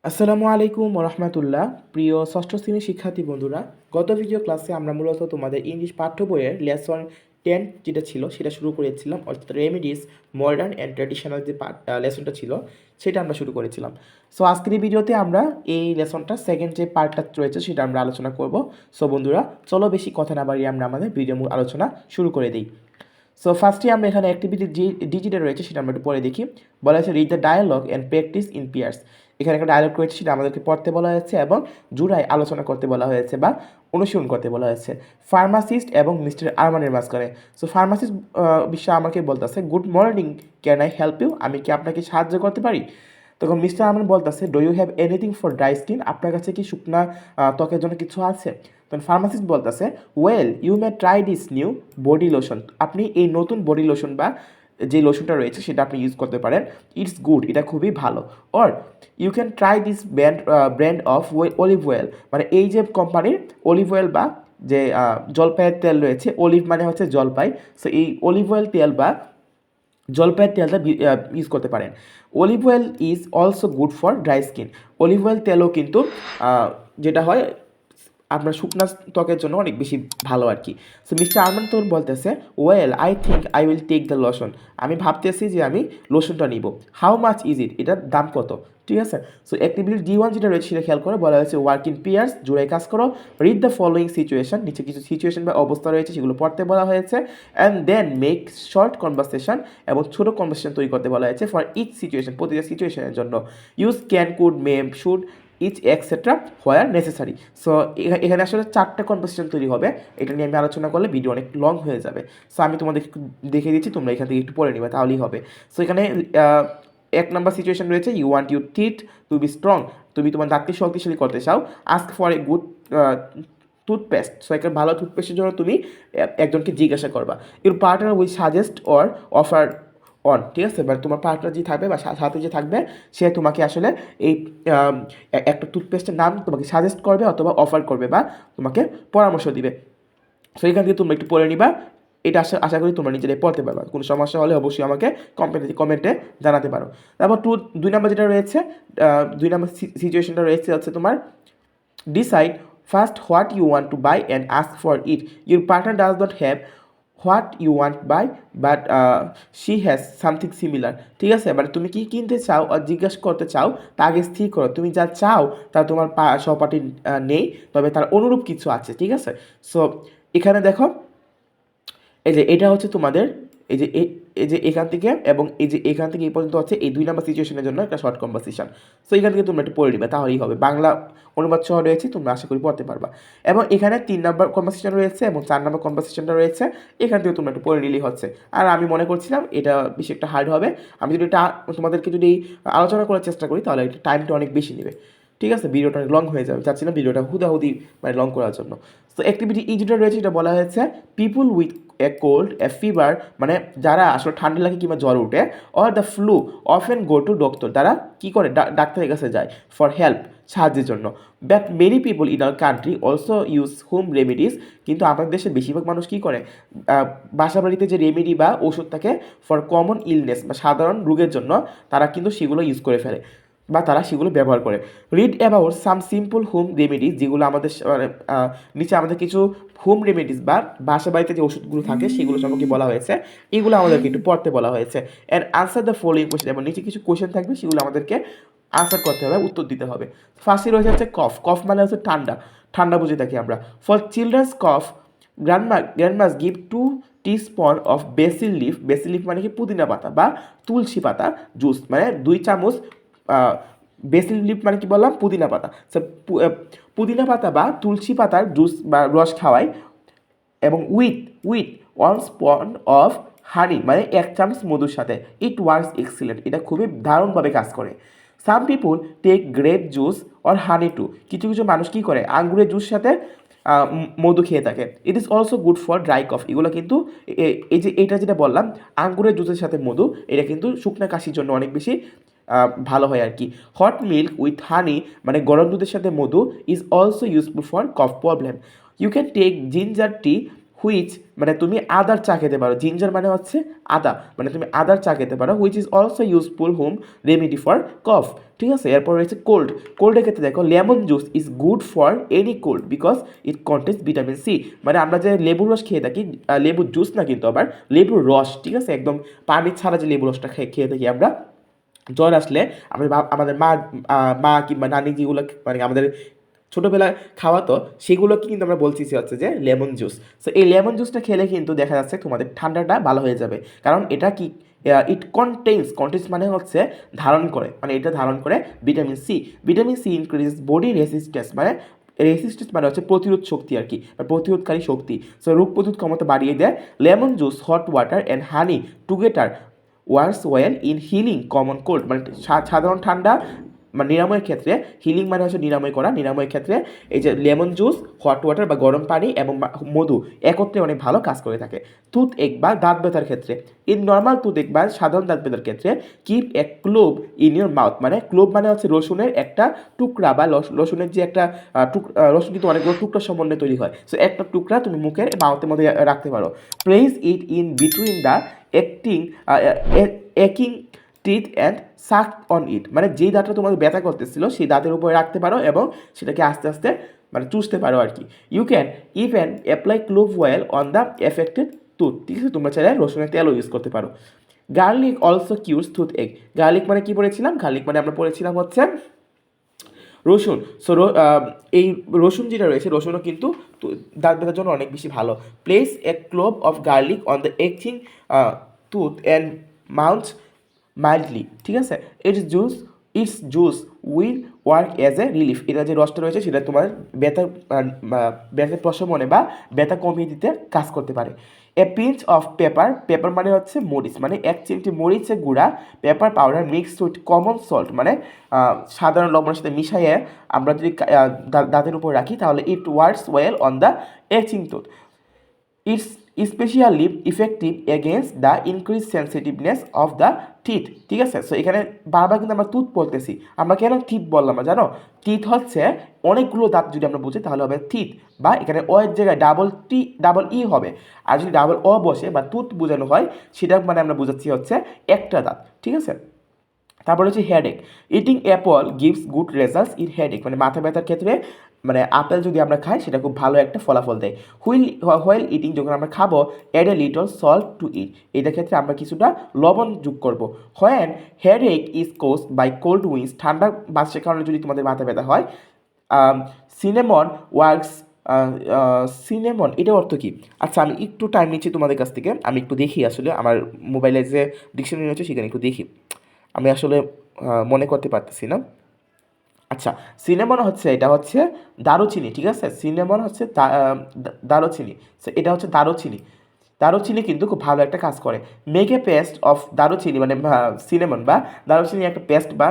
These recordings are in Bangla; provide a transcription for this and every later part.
আসসালামু আলাইকুম রহমতুল্লাহ। প্রিয় ষষ্ঠ শ্রেণীর শিক্ষার্থী বন্ধুরা, গত ভিডিও ক্লাসে আমরা মূলত তোমাদের ইংলিশ পাঠ্য বইয়ের লেসন 10 যেটা ছিল সেটা শুরু করেছিলাম, অর্থাৎ রেমিডিস মডার্ন অ্যান্ড ট্র্যাডিশনাল যে লেসনটা ছিল সেটা আমরা শুরু করেছিলাম। সো আজকের এই ভিডিওতে আমরা এই লেসনটা সেকেন্ড যে পার্টটা রয়েছে সেটা আমরা আলোচনা করব। সো বন্ধুরা, চলো বেশি কথা না বাড়িয়ে আমরা আমাদের ভিডিও মূল আলোচনা শুরু করে দিই। সো ফার্স্টে আমরা এখানে অ্যাক্টিভিটি ডিজিটে রয়েছে সেটা আমরা একটু পরে দেখি। বলা হয়েছে read the dialogue and practice in pairs. এখানে একটা ডায়ালগ রয়েছে সেটা আমাদেরকে পড়তে বলা হয়েছে এবং জুড়ায় আলোচনা করতে বলা হয়েছে বা অনুসরণ করতে বলা হয়েছে ফার্মাসিস্ট এবং মিস্টার আরমানের মাঝখানে। সো ফার্মাসিস্ট বিশ্ব আমাকে বলতেছে, good morning, can I help you? আমি কি আপনাকে সাহায্য করতে পারি? তখন মিস্টার আরমান বলতেছে, do you have anything for dry skin? আপনার কাছে কি শুকনা ত্বকের জন্য কিছু আছে? তখন ফার্মাসিস্ট বলতেছে, well you may try this new body lotion. আপনি এই নতুন বডি লোশন বা যে লোশনটা রয়েছে সেটা আপনি ইউজ করতে পারেন। ইটস গুড, এটা খুবই ভালো। Or you can try this brand of olive oil, মানে এই যে কোম্পানির অলিভ অয়েল বা যে জলপাইয়ের তেল রয়েছে, অলিভ মানে হচ্ছে জলপাই, সো এই অলিভ অয়েল তেল বা জলপাইয়ের তেলটা ইউজ করতে পারেন। Olive oil is also good for dry skin. Olive oil তেলও কিন্তু যেটা হয় আপনার শুকনা ত্বকের জন্য অনেক বেশি ভালো আর কি। সো মিস্টার আরমান তখন বলতেছে, well I think I will take the lotion. আমি ভাবতেছি যে আমি লোশনটা নিব। How much is it? এটার দাম কত? ঠিক আছে। সো অ্যাক্টিভিটি D1 যেটা রয়েছে সেটা খেয়াল করে বলা হয়েছে ওয়ার্ক ইন পিয়ার্স, জোড়ায় কাজ করো। রিড দ্য ফলোয়িং সিচুয়েশন, নিচে কিছু সিচুয়েশন বা অবস্থা রয়েছে সেগুলো পড়তে বলা হয়েছে। And then make short conversation, এবং ছোটো কনভারসেশন তৈরি করতে বলা হয়েছে ফর ইচ সিচুয়েশন, প্রতিটা সিচুয়েশনের জন্য। Use can, could, may, should, each etcetera where necessary. So এখানে আসলে 4টা কনভারসেশন তৈরি হবে। এটা নিয়ে আমি আলোচনা করলে ভিডিও অনেক লং হয়ে যাবে। সো আমি তোমাদের একটু দেখে দিচ্ছি, তোমরা এখান থেকে একটু পড়ে নিবে তাহলেই হবে। সো এখানে 1 নম্বর সিচুয়েশন রয়েছে, you want your teeth to be strong. তুমি তোমার দাঁতকে শক্তিশালী করতে চাও। Ask for a good toothpaste. So একটা ভালো টুথপেস্টের জন্য তুমি একজনকে জিজ্ঞাসা করবা। Your partner will suggest or offer on, ঠিক আছে। এবার তোমার পার্টনার যে থাকবে বা সাথে যে থাকবে সে তোমাকে আসলে এই একটা টুথপেস্টের নাম তোমাকে সাজেস্ট করবে অথবা অফার করবে বা তোমাকে পরামর্শ দিবে। সো এখান থেকে তোমরা একটু পড়ে নিবা। এটা আশা করি তোমরা নিজেরাই পড়তে পারবা। কোনো সমস্যা হলে অবশ্যই আমাকে কমেন্টে জানাতে পারো। তারপর 2 নম্বর যেটা রয়েছে, 2 নম্বর সিচুয়েশনটা রয়েছে হচ্ছে তোমার decide first what you want to buy and ask for it. Your partner does not have what you want buy but she has something similar. ঠিক আছে, মানে তুমি কি কিনতে চাও আর জিজ্ঞাসা করতে চাও তা আগে স্থির করো। তুমি যা চাও তা তোমার সহপাঠী নেই, তবে তার অনুরূপ কিছু আছে। ঠিক আছে। সো এখানে দেখো, এই যে এটা হচ্ছে তোমাদের এই যে এই যে এখান থেকে এবং এই যে এখান থেকে এই পর্যন্ত হচ্ছে এই 2 নম্বর সিচুয়েশনের জন্য একটা শর্ট কনভারসেশন। সো এখান থেকে তোমরা একটু পড়ে নিবে তাহলেই হবে। বাংলা অনুবাদ সহ রয়েছে, তোমরা আশা করি পড়তে পারবা। এবং এখানে 3 নম্বর কনভারসেশন রয়েছে এবং 4 নম্বর কনভারসেশনটা রয়েছে, এখান থেকে তোমরা একটু পড়ে নিলেই হচ্ছে। আর আমি মনে করছিলাম এটা বেশি একটা হার্ড হবে। আমি যদি এটা তোমাদেরকে যদি আলোচনা করার চেষ্টা করি তাহলে এটা টাইমটা অনেক বেশি নেবে। ঠিক আছে, ভিডিওটা অনেক লং হয়ে যাবে, চাচ্ছি না ভিডিওটা হুদাহুদি মানে লং করার জন্য। সো অ্যাক্টিভিটি যেটা রয়েছে এটা বলা হয়েছে পিপুল with a cold a fever, মানে যারা আসলে ঠান্ডা লাগে কিংবা জ্বর উঠে, or the flu often go to doctor, তারা কী করে ডাক্তারের কাছে যায় ফর হেল্প, সাহায্যের জন্য। But many people in our country also use home remedies, কিন্তু আমাদের দেশের বেশিরভাগ মানুষ কী করে বাসা বাড়িতে যে রেমেডি বা ওষুধ থাকে ফর কমন ইলনেস বা সাধারণ রোগের জন্য, তারা কিন্তু সেগুলো ইউজ করে ফেলে বা তারা সেগুলো ব্যবহার করে। Read about some simple home remedies, যেগুলো আমাদের নিচে আমাদের কিছু হোম রেমেডিস বা বাসা বাড়িতে যে ওষুধগুলো থাকে সেগুলো সম্পর্কে বলা হয়েছে, এগুলো আমাদেরকে একটু পড়তে বলা হয়েছে। And answer the following question, এবং নিচে কিছু কোয়েশ্চেন থাকবে সেগুলো আমাদেরকে আনসার করতে হবে, উত্তর দিতে হবে। ফার্স্টে রয়েছে হচ্ছে কফ। কফ মানে হচ্ছে ঠান্ডা, ঠান্ডা বুঝে থাকি আমরা। For children's cough grandmas give 2 teaspoon of basil leaf. Basil leaf মানে কি পুদিনা পাতা বা তুলসী পাতা জুস, মানে 2 চামচ বেসিল লিফ মানে কি বললাম, পুদিনা পাতা। পুদিনা পাতা বা তুলসী পাতার জুস বা রস খাওয়াই, এবং উইথ 1 স্পুন অফ হানি, মানে 1 চামচ মধুর সাথে। ইট ওয়ার্কস এক্সিলেন্ট, এটা খুবই দারুণভাবে কাজ করে। Some people take grape juice or honey too, কিছু কিছু মানুষ কী করে আঙ্গুরের জুস সাথে মধু খেয়ে থাকে। It is also good for dry কফ, এগুলো কিন্তু এই যে এটা যেটা বললাম আঙ্গুরের জুসের সাথে মধু, এটা কিন্তু শুকনা কাশির জন্য অনেক বেশি ভালো হয় আর কি। হট মিল্ক উইথ হানি, মানে গরম দুধের সাথে মধু, is also useful for cough problem. You can take ginger tea which মানে তুমি আদার চা খেতে পারো, জিঞ্জার মানে হচ্ছে আদা, মানে তুমি আদার চা খেতে পারো, which is also useful home remedy for cough. ঠিক আছে, এরপর রয়েছে কোল্ড। কোল্ডের ক্ষেত্রে দেখো lemon juice is good for any cold because it contains vitamin C. মানে আমরা যে লেবুর রস খেয়ে থাকি, লেবুর জুস না কিন্তু আবার লেবুর রস, ঠিক আছে, একদম পানি ছাড়া যে লেবুর রসটা খেয়ে থাকি আমরা, জ্বর আসলে আমাদের মা কিংবা নানি যেগুলো মানে আমাদের ছোটোবেলায় খাওয়াতো সেগুলোকে কিন্তু আমরা বলছি হচ্ছে যে লেমন জুস। সো এই লেমন জুসটা খেলে কিন্তু দেখা যাচ্ছে তোমাদের ঠান্ডাটা ভালো হয়ে যাবে, কারণ এটা কি ইট কন্টেন্স মানে হচ্ছে ধারণ করে, মানে এটা ধারণ করে vitamin C. Vitamin C increase body resistance, মানে রেসিস্টেন্স মানে হচ্ছে প্রতিরোধ শক্তি আর কি, বা প্রতিরোধকারী শক্তি। সো রোগ প্রতিরোধ ক্ষমতা বাড়িয়ে দেয়। Lemon juice, hot water and honey together works well in healing common cold, মানে সাধারণ ঠান্ডা মানে নিরাময়ের ক্ষেত্রে, হিলিং মানে হচ্ছে নিরাময় করা, নিরাময়ের ক্ষেত্রে এই যে লেমন জুস, হট ওয়াটার বা গরম পানি এবং মধু একত্রে অনেক ভালো কাজ করে থাকে। টুথ এক বা দাঁত ব্যথার ক্ষেত্রে, ইন নর্মাল টুথ এক বা সাধারণ দাঁত ব্যথার ক্ষেত্রে keep A clove in your mouth, মানে ক্লোভ মানে হচ্ছে রসুনের একটা টুকরা বা রসুনের যে একটা রসুন কিন্তু অনেকগুলো টুকরা সমন্বয়ে তৈরি হয়, সো একটা টুকরা তুমি মুখের মাউথের মধ্যে রাখতে পারো। Place it in between the acting একিং teeth and suck on it, মানে যেই দাঁতটা তোমাদের ব্যথা করতেছিল সেই দাঁতের উপরে রাখতে পারো এবং সেটাকে আস্তে আস্তে মানে চুষতে পারো আর কি। You can even apply clove oil on the affected tooth, ঠিক আছে, তোমরা চাইলে রসুনের তেলও ইউজ করতে পারো। Garlic also cures toothache. Garlic মানে কি পড়েছিলাম? গার্লিক মানে আমরা পড়েছিলাম হচ্ছে রসুন। সো এই রসুন যেটা রয়েছে, রসুনও কিন্তু দাঁত ব্যথার জন্য অনেক বেশি ভালো। Place A clove of garlic on the etching tooth and mouth mildly, ঠিক আছে। It's juice will work as a relief. এটা যে রসটা রয়েছে সেটা তোমার ব্যথার প্রশমনে বা ব্যথা কমিয়ে দিতে কাজ করতে পারে। এ পিঞ্চ অফ পেপার মানে হচ্ছে মরিচ, মানে 1 চিমটি মরিচের গুঁড়া, paper powder mixed with common salt, মানে সাধারণ লবণের সাথে মিশাইয়ে আমরা যদি দাঁতের উপর রাখি তাহলে it works well on the etching tooth. It's specially effective against the increase sensitiveness of the teeth, ঠিক আছে। সো এখানে বারবার কিন্তু আমরা টুথ বলতেছি, আমরা কেন টিথ বললাম না জানো? টিথ হচ্ছে অনেকগুলো দাঁত যদি আমরা বুঝি তাহলে হবে টিথ, বা এখানে অ এর জায়গায় ডাবল ই হবে, আর যদি ডাবল অ বসে বা টুথ বোঝানো হয় সেটা মানে আমরা বোঝাচ্ছি হচ্ছে একটা দাঁত, ঠিক আছে। তারপর হচ্ছে headache. Eating Apple gives good results in headache, মানে মাথা ব্যথার ক্ষেত্রে মানে আপেল যদি আমরা খাই সেটা খুব ভালো একটা ফলাফল দেয়। হোয়েল ইটিং, যখন আমরা খাবো, add a little salt to it, এটার ক্ষেত্রে আমরা কিছুটা লবণ যোগ করবো। When headache is caused by cold winds, ঠান্ডা বাতাসের কারণে যদি তোমাদের মাথা ব্যথা হয়, সিনেমন ওয়ার্কস। সিনেমন এটার অর্থ কী? আচ্ছা আমি একটু টাইম নিচ্ছি তোমাদের কাছ থেকে, আমি একটু দেখি আসলে আমার মোবাইলে যে ডিকশনারি রয়েছে সেখানে একটু দেখি, আমি আসলে মনে করতে পারতেছি না। আচ্ছা, সিনেমন হচ্ছে এটা হচ্ছে দারুচিনি, ঠিক আছে। সিনেমন হচ্ছে দারুচিনি, এটা হচ্ছে দারুচিনি। দারুচিনি কিন্তু খুব ভালো একটা কাজ করে। মেক এ পেস্ট অফ দারুচিনি, মানে সিনেমন বা দারুচিনি একটা পেস্ট বা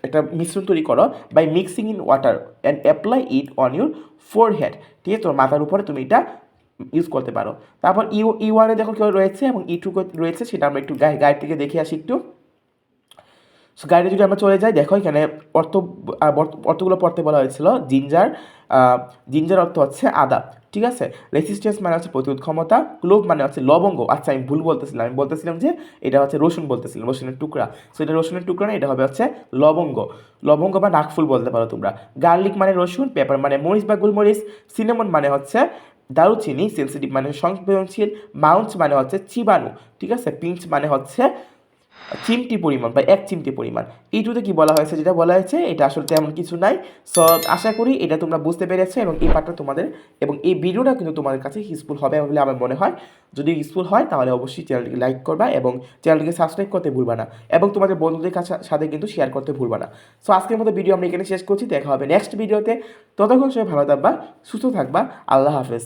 একটা মিশ্রণ তৈরি করো by mixing in water and apply it on your forehead, ঠিক আছে, তোমার মাথার উপরে তুমি এটা ইউজ করতে পারো। তারপর ইউ1-এ দেখো কেউ রয়েছে এবং ই2 রয়েছে, সেটা আমরা একটু গাইড থেকে দেখে আসি একটু। সো গাইডে যদি আমরা চলে যাই, দেখো এখানে অর্থগুলো পড়তে বলা হয়েছিল। জিঞ্জার অর্থ হচ্ছে আদা, ঠিক আছে। রেসিস্টেন্স মানে হচ্ছে প্রতিরোধ ক্ষমতা। ক্লোভ মানে হচ্ছে লবঙ্গ, আচ্ছা আমি ভুল বলতেছিলাম, আমি বলতেছিলাম যে এটা হচ্ছে রসুন বলতেছিলাম, রসুনের টুকরা। সো এটা রসুনের টুকরা না, এটা হবে হচ্ছে লবঙ্গ বা নাকফুল বলতে পারো তোমরা। গার্লিক মানে রসুন, পেপার মানে মরিচ বা গোলমরিচ, সিনেমন মানে হচ্ছে দারুচিনি, সেন্সিটিভ মানে সংবেদনশীল, মাউন্ট মানে হচ্ছে চিবাণু, ঠিক আছে। পিঞ্চ মানে হচ্ছে চিমটি পরিমাণ বা 1 চিমটি পরিমাণ। এইটুতে কি বলা হয়েছে, যেটা বলা হয়েছে এটা আসলে তেমন কিছু নাই। সো আশা করি এটা তোমরা বুঝতে পেরেছো এবং এই পার্টটা তোমাদের এবং এই ভিডিওটা কিন্তু তোমাদের কাছে ইউজফুল হবে বলে আমার মনে হয়। যদি ইউজফুল হয় তাহলে অবশ্যই চ্যানেলটিকে লাইক করবা এবং চ্যানেলটিকে সাবস্ক্রাইব করতে ভুলবা না, এবং তোমাদের বন্ধুদের সাথে কিন্তু শেয়ার করতে ভুলবা না। সো আজকের মতো ভিডিও আমরা এখানে শেষ করছি, দেখা হবে নেক্সট ভিডিওতে। ততক্ষণ সবাই ভালো থাকবা, সুস্থ থাকবা, আল্লাহ হাফেজ।